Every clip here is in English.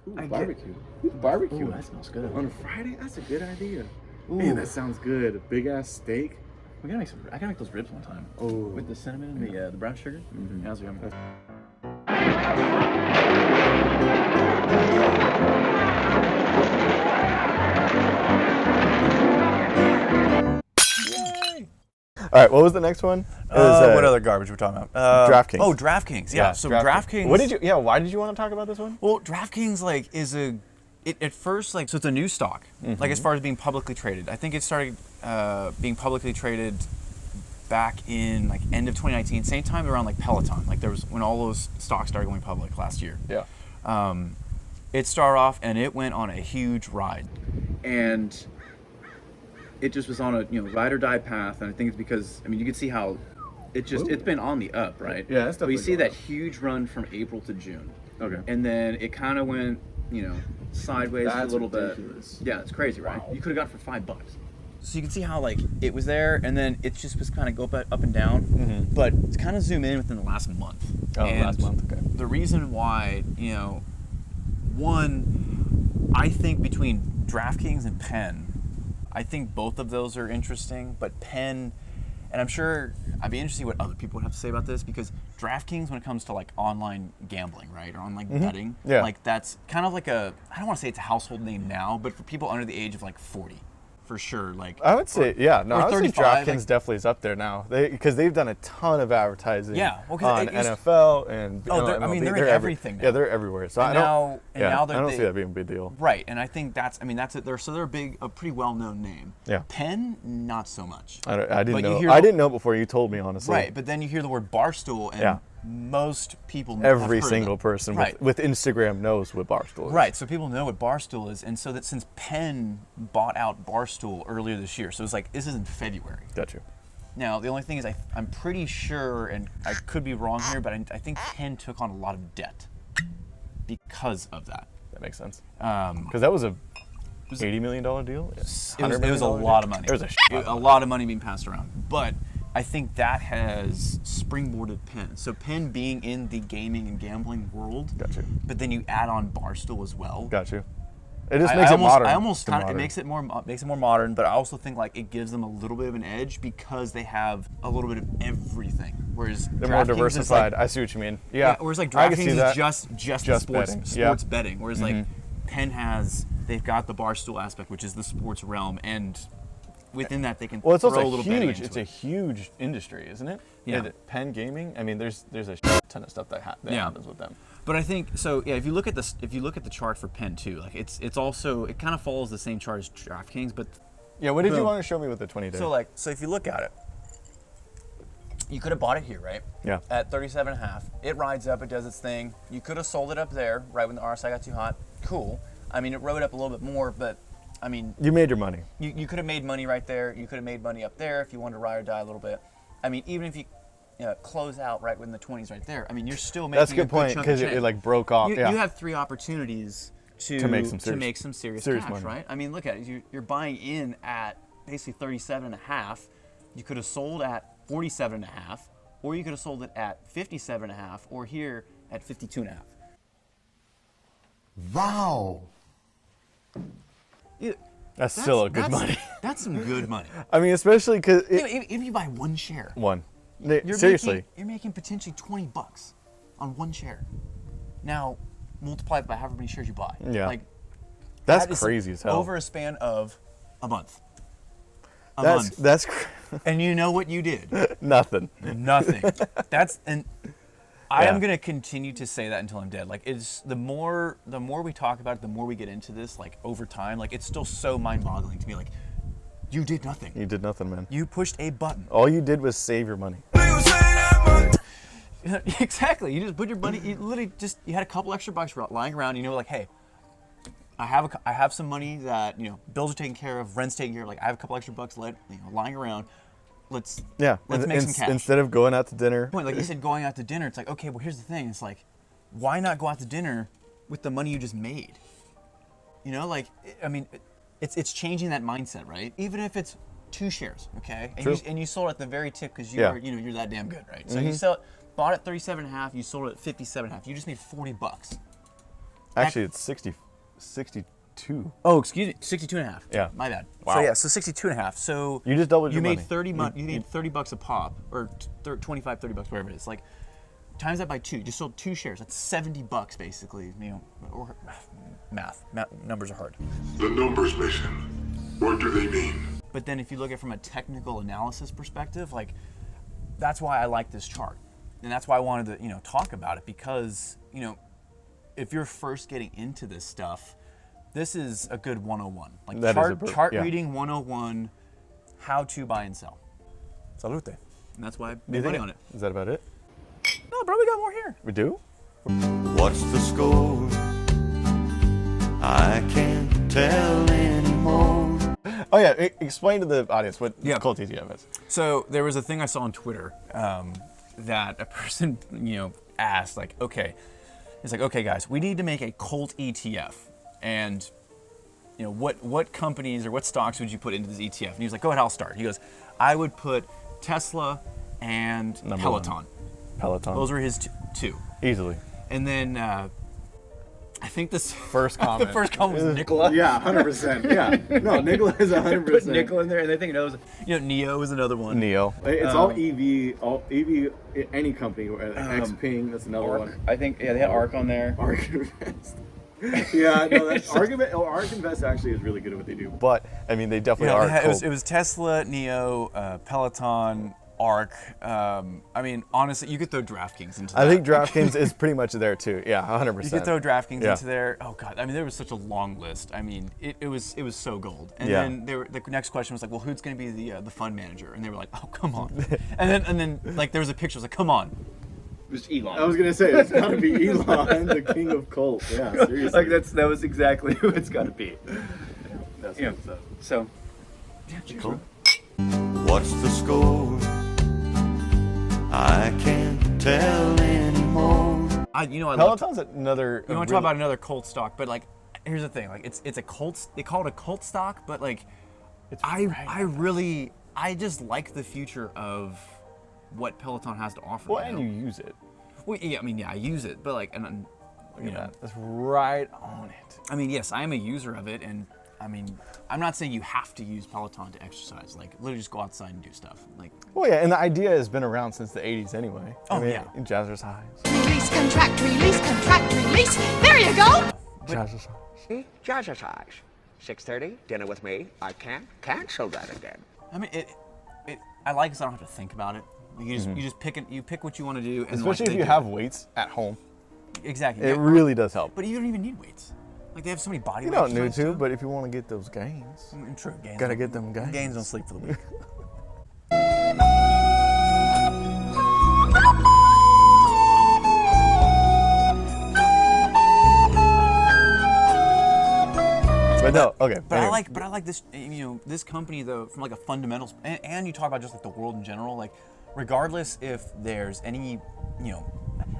Ooh, barbecue. Barbecue. Ooh, that smells good. On a Friday? That's a good idea. Ooh. Man, that sounds good. A big ass steak. We gotta make some. I gotta make those ribs one time. Oh. With the cinnamon and the brown sugar. Mm-hmm. Yeah, that's yummy. Yay! All right, what was the next one? It was, What other garbage we're talking about? DraftKings. Oh, DraftKings. Yeah. So DraftKings. What did you? Yeah. Why did you want to talk about this one? Well, DraftKings is a. At first, so it's a new stock. Mm-hmm. Like as far as being publicly traded, I think it started being publicly traded back in like end of 2019, same time around like Peloton. Like there was when all those stocks started going public last year. Yeah. It started off and it went on a huge ride, and it just was on a ride or die path. And I think it's because you can see how it's been on the up, right? Yeah, that's definitely We see going that up. huge run from April to June. Okay. And then it kind of went sideways That's a little ridiculous. bit. Yeah, it's crazy, right? Wow. You could have got it for $5. So you can see how like it was there, and then it just was kind of go up and down. Mm-hmm. But it's kind of zoom in within the last month. Oh, And last month. Okay. The reason why, one, I think between DraftKings and Penn, I think both of those are interesting. But Penn, and I'm sure I'd be interested to see what other people would have to say about this, because DraftKings, when it comes to like online gambling, right, or online betting, Yeah. like that's kind of like I don't want to say it's a household name now, but for people under the age of like 40, for sure. Like I would say, or I would say 35, DraftKings like- definitely is up there now. Because they've done a ton of advertising. Yeah, well, 'cause on it used- NFL and they're MLB. in They're everything now. Yeah, they're everywhere. So And I don't. now- and yeah, now I don't they- see that being a big deal. Right, and I think that's they're a pretty well-known name. Yeah. Penn, not so much. I didn't But you know. hear I the- didn't know before you told me, honestly. Right, but then you hear the word Barstool, and Yeah. most people have Every heard of single them. person Right. with Instagram knows what Barstool is. Right, so people know what Barstool is, and so that since Penn bought out Barstool earlier this year, so it's like this is in February. Got you. Now the only thing is I'm pretty sure, and I could be wrong here, but I think Penn took on a lot of debt because of that. That makes sense. Because that was a $80 million deal. It was $100 a million lot deal? of money. It was A lot of money being passed around, but I think that has springboarded Penn. So Penn being in the gaming and gambling world, Got you. but then you add on Barstool as well. Got you. It just makes it modern. I almost to kind of modern. it makes it more modern, but I also think like it gives them a little bit of an edge because they have a little bit of everything. Whereas They're DraftKings more is diversified. like, I see what you mean. Yeah. whereas like I can see DraftKings that. is just Just sports betting. Yeah. sports betting. Whereas like Penn they've got the Barstool aspect, which is the sports realm, and within that they can Well, it's throw also a little betting huge. into It's a it. huge industry, isn't it? Yeah. Penn Gaming. I mean, there's a ton of stuff that Yeah. happens with them. But I think so. Yeah, if you look at the chart for Penn too, like it's also it kind of follows the same chart as DraftKings, but Yeah. What did you Boom. want to show me with the 20-day? so if you look at it, you could have bought it here, right? Yeah. At 37.5, it rides up, it does its thing. You could have sold it up there, right when the RSI got too hot. Cool. I mean, it rode up a little bit more, but I mean, You made your money. you could have made money right there. You could have made money up there if you wanted to ride or die a little bit. I mean, even if you close out right when the 20s right there, I mean, you're still making That's a good point chunk of because it change. like broke off. You, yeah. you have 3 opportunities to make some serious serious cash, money. right? I mean, look at it. You're buying in at basically 37.5. You could have sold at 47.5, or you could have sold it at 57.5, or here at 52.5. Wow. That's still a good money. That's some good money. I mean, especially because If you buy one share, seriously. you're making potentially $20 on one share. Now, multiply it by however many shares you buy. Yeah. Like, That's that is crazy as hell. Over a span of a month. That's And you know what you did? nothing. Nothing. I Yeah. am gonna continue to say that until I'm dead. Like it's the more we talk about it, the more we get into this. Like over time, like it's still so mind-boggling to me. Like you did nothing. You did nothing, man. You pushed a button. All you did was save your money. Exactly. You just put your money. You literally you had a couple extra bucks lying around. You know, like hey, I have some money that bills are taken care of, rent's taken care of. Like I have a couple extra bucks lying around. Let's make some cash. Instead of going out to dinner. Point, like you said, going out to dinner, it's like, okay, well, here's the thing. It's like, why not go out to dinner with the money you just made? Like, I mean, it's changing that mindset, right? Even if it's 2 shares, okay? And you sold at the very tip because you're that damn good, right? So you bought at 37.5, you sold it at 57.5. You just made $40. Actually, it's 62. Oh, excuse me, 62 and a half. Yeah. My bad. Wow. So yeah, so 62 and a half. So You just doubled your made money. 30 you made $30 a pop, or 25, $30, whatever it is. Like, times that by 2. You just sold 2 shares. That's $70 basically. You know, or math. Numbers are hard. The numbers, Mason. What do they mean? But then if you look at it from a technical analysis perspective, like, that's why I like this chart. And that's why I wanted to, you know, talk about it, because, you know, if you're first getting into this stuff, this is a good 101. Like, That is chart yeah. reading 101, how to buy and sell. Salute. And that's why I made money on it. Is that about it? No, bro, we got more here. We do? What's the score? I can't tell anymore. Oh yeah, explain to the audience what Yeah. cult ETF is. So there was a thing I saw on Twitter that a person, you know, asked, like, okay, it's like, okay, guys, we need to make a cult ETF, and you know, what companies or what stocks would you put into this ETF? And he was like, go ahead, I'll start. He goes, I would put Tesla and Number Peloton. one. Peloton. Those were his two. Easily. And then I think this First the comment. first comment was Nikola. Yeah, 100%. Yeah. No, Nikola is 100%. Put Nikola in there, and they think it knows. You know, Neo is another one. Neo. It's all EV, any company. Xpeng, that's another one. I think, yeah, they had Arc on there. ARK Invest. Yeah, no, ARK Invest actually is really good at what they do. But I mean, they definitely Yeah, are. it was Tesla, Neo, Peloton, Arc. I mean, honestly, you could throw DraftKings into that. I think DraftKings is pretty much there too. Yeah, 100%. You could throw DraftKings Yeah. into there. Oh god, I mean, there was such a long list. I mean, it was so gold. And Yeah. then the next question was like, well, who's going to be the fund manager? And they were like, oh, come on. and then like there was a picture. It was like, come on. It was Elon. I was gonna say it's gotta be Elon, the king of cult. Yeah, seriously. Like that was exactly who it's got to be. That's Yeah. what's up. So, yeah, cheers, Cool. What's the score? I can't tell anymore. I love. Peloton's another. You want to talk about another cult stock, but like, here's the thing: like, it's a cult. They call it a cult stock, but like, I just like the future of what Peloton has to offer. Well, you and know? you use it. Well, yeah, I mean, yeah, I use it, but like, and Look at that. That's right on it. I mean, yes, I am a user of it, and I mean, I'm not saying you have to use Peloton to exercise. Like, literally just go outside and do stuff. Like, Well, yeah, and the idea has been around since the 80s anyway. Oh, yeah. In Jazzercise. Release, contract, release, contract, release. There you go. Jazzercise. Jazzercise. 6:30, dinner with me. I can't cancel that again. I mean, I like it, so I don't have to think about it. You just pick it. You pick what you want to do, and Especially like, if you have weights at home. exactly. It really does help. But you don't even need weights. Like, they have so many body You weight don't need exercises, to, too. but if you want to get those gains. True. Gains Gotta don't- get them gains. Gains don't sleep for the week. But no, okay. But anyway. I like this. This company though, from like a fundamentals, and you talk about just like the world in general. Like, regardless if there's any,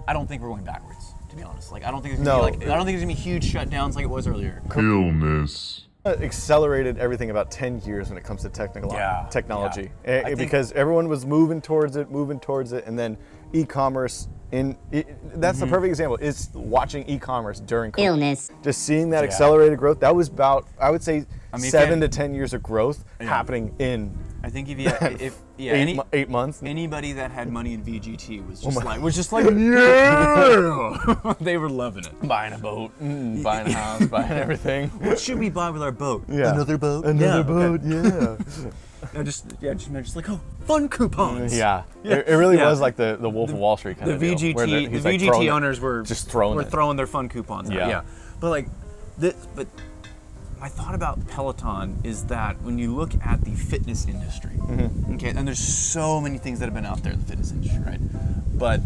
I don't think we're going backwards. To be honest, like I don't think there's gonna be I don't think there's gonna be huge shutdowns like it was earlier. Illness. Accelerated everything about 10 years when it comes to Yeah, technology. yeah. I think- Because everyone was moving towards it, and then e-commerce. That's the perfect example, is watching e-commerce during COVID. Illness. Just seeing that accelerated growth, that was about, I would say, I mean, 7 to 10 years of growth Yeah. happening in I think if 8 months. anybody that had money in VGT was just my- like yeah, they were loving it. Buying a boat, buying a house, buying everything. What should we buy with our boat? Yeah. Another boat. Another Yeah, boat, okay. yeah. Just like, oh, fun coupons. Yeah, it really Yeah. was like the Wolf of Wall Street kind The of deal. where VGT, he's the like VGT throwing it- owners were just throwing it. throwing their fun coupons. Out. Yeah. Yeah, but like, but my thought about Peloton is that when you look at the fitness industry, okay, and there's so many things that have been out there in the fitness industry, right? But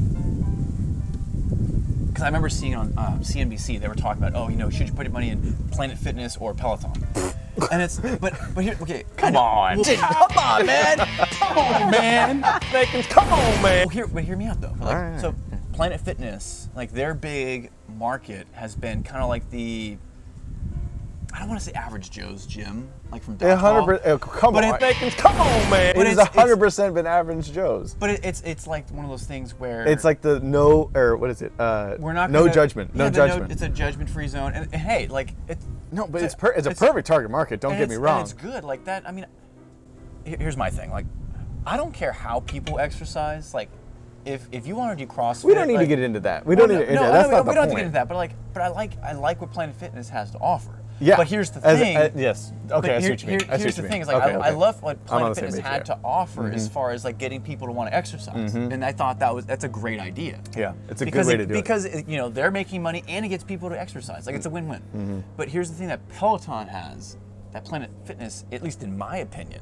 because I remember seeing on CNBC, they were talking about, should you put your money in Planet Fitness or Peloton? And it's, but here, okay. Come on. Come on, man. Come on, man. Come on, man. But hear me out though. Like, Alright. So Planet Fitness, like their big market has been kind of like the I don't want to say average Joe's gym, like from Yeah, dodgeball. 100%. Come But on, it- come on, man. but It has it's- 100% been average Joe's. But it's like one of those things where It's like the no, or what is it? we're not no gonna- judgment. yeah, No the judgment. it's a judgment-free zone, and hey, like it's No, but it's a perfect target market. Don't and get me it's- wrong. And it's good like that. I mean, here's my thing. Like, I don't care how people exercise. Like, if you want to do CrossFit, We don't need to like- get into that. We don't need to. No, That's no, not we the don't have to point. get into that. But I like what Planet Fitness has to offer. Yeah. But here's the As- thing. yes. but Okay, I see what you mean. I see Here's what you the mean. thing. Is like Okay, I okay. love what I'm on Planet the same Fitness page had here. to offer as far as like getting people to want to exercise, and I thought that's a great idea. Yeah, it's a because good way to do it. because they're making money and it gets people to exercise. Like it's a win-win. But here's the thing that Peloton has, that Planet Fitness, at least in my opinion,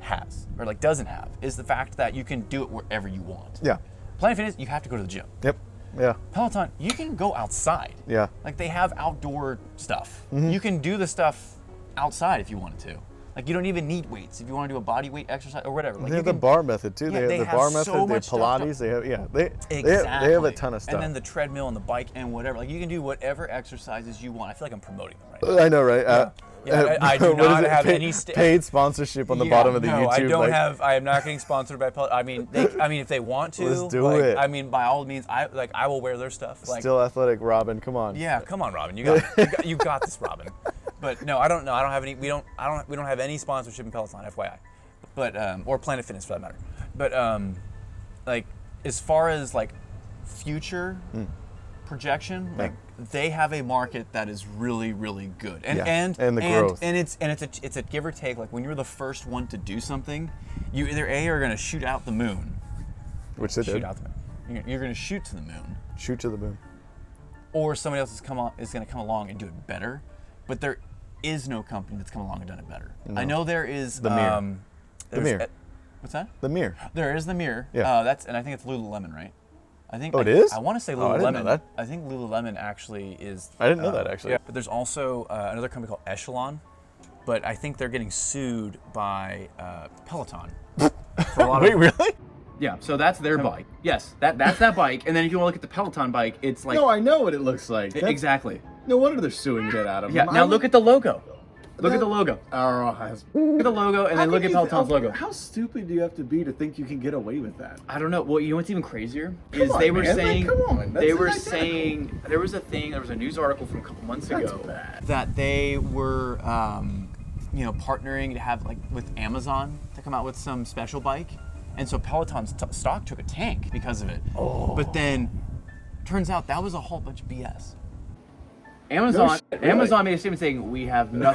has or like doesn't have, is the fact that you can do it wherever you want. Yeah. Planet Fitness, you have to go to the gym. Yep. Yeah. Peloton, you can go outside. Yeah. Like they have outdoor stuff. You can do the stuff outside if you wanted to. Like you don't even need weights if you want to do a body weight exercise or whatever. Like They have you the can, bar method too. Yeah, they they have the have bar so method. They have much stuff to- Pilates. They have they exactly. they have a ton of stuff. And then the treadmill and the bike and whatever. Like you can do whatever exercises you want. I feel like I'm promoting them right now. I know, right? I do what is not it? have any paid sponsorship on the Yeah, bottom of the no, YouTube. I don't like, have. I am not getting sponsored by Peloton. I mean, if they want to, Let's do like, it. I mean, by all means, I will wear their stuff. Like, Still athletic, Robin. Come on. yeah, come on, Robin. You got this, Robin. But no, I don't know. I don't have any. We don't have any sponsorship in Peloton, FYI. But or Planet Fitness for that matter. But like as far as like future projection, like they have a market that is really, really good. And Yeah, and the growth. And it's a give or take. Like when you're the first one to do something, you either are going to shoot out the moon. Which they Shoot did. out the moon. You're going to shoot to the moon. Shoot to the moon. Or somebody else is going to come along and do it better, but there is no company that's come along and done it better. I know there is The Mirror. The Mirror. What's that? The mirror. There is the Mirror. Yeah. And I think it's Lululemon, right? I think. Oh, it is? I want to say Lululemon. Oh, I didn't know that. I think Lululemon actually is. I didn't know that, actually. Yeah. But there's also another company called Echelon, but I think they're getting sued by Peloton. For a lot Wait, of, really? Yeah. So that's their bike. Yes, that's that bike. And then if you want to look at the Peloton bike, it's like No, I know what it looks like. exactly. No wonder they're suing shit out of Yeah. them. Now look at the logo. Look at the logo. Oh, Look at the logo, and then look at Peloton's logo. How stupid do you have to be to think you can get away with that? I don't know. Well, you know what's even crazier Come is on, they were man. Like, saying come on. they That's were identical. saying there was a news article from a couple months That's ago bad. that they were partnering to have like with Amazon to come out with some special bike, and so Peloton's stock took a tank because of it. Oh. But then turns out that was a whole bunch of BS. Amazon really? Amazon made a statement saying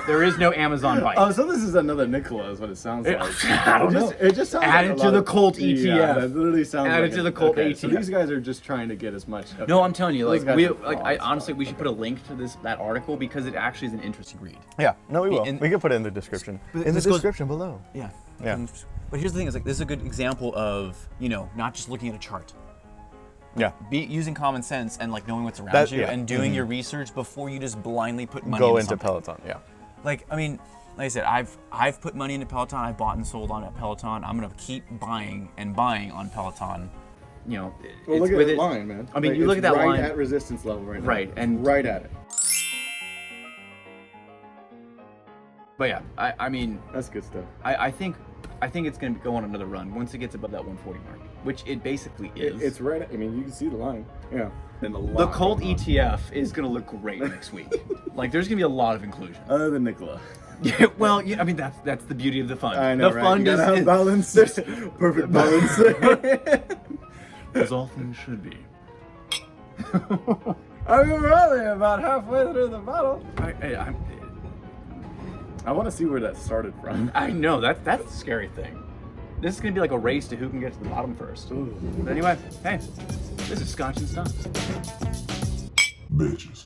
there is no Amazon bike. Oh, so this is another Nikola, is what it sounds like. I don't know. It just sounds Add like it a to lot the of- Colt Yeah, ETF. that literally sounds Add like it to the Colt okay, So ETF. these guys are just trying to get as much. No, I'm telling you, Those like guys are I frauds. honestly we should put a link to that article because it actually is an interesting read. Yeah. No, we will. And- We can put it in the description. But In the this goes- description below. Yeah. Yeah. But here's the thing: is like this is a good example of not just looking at a chart, Yeah. using common sense and like knowing what's around That- you yeah. and doing your research before you just blindly put money Go into into something. Peloton. Yeah. Like I mean, like I said, I've put money into Peloton. I've bought and sold on Peloton. I'm gonna keep buying and buying on Peloton. Well, it's look at with that it- line, man. I mean, Like, you look it's at that right line. at resistance level right now. Right, and- right at it. But yeah, I mean, That's good stuff. I think it's gonna go on another run once it gets above that 140 mark, which it basically is. It's right. I mean, you can see the line. Yeah. And The Colt ETF is gonna look great next week. Like, there's gonna be a lot of inclusion. Other than Nikola. Yeah, well, yeah, I mean that's the beauty of the fund. I know, the right? fund You gotta have balance. Perfect balance. as all things should be. I mean, we're only about halfway through the bottle. I'm, I want to see where that started from. I know that's the scary thing. This is gonna be like a race to who can get to the bottom first. Ooh. But anyway, hey, this is Scotch and Stuff. Bitches.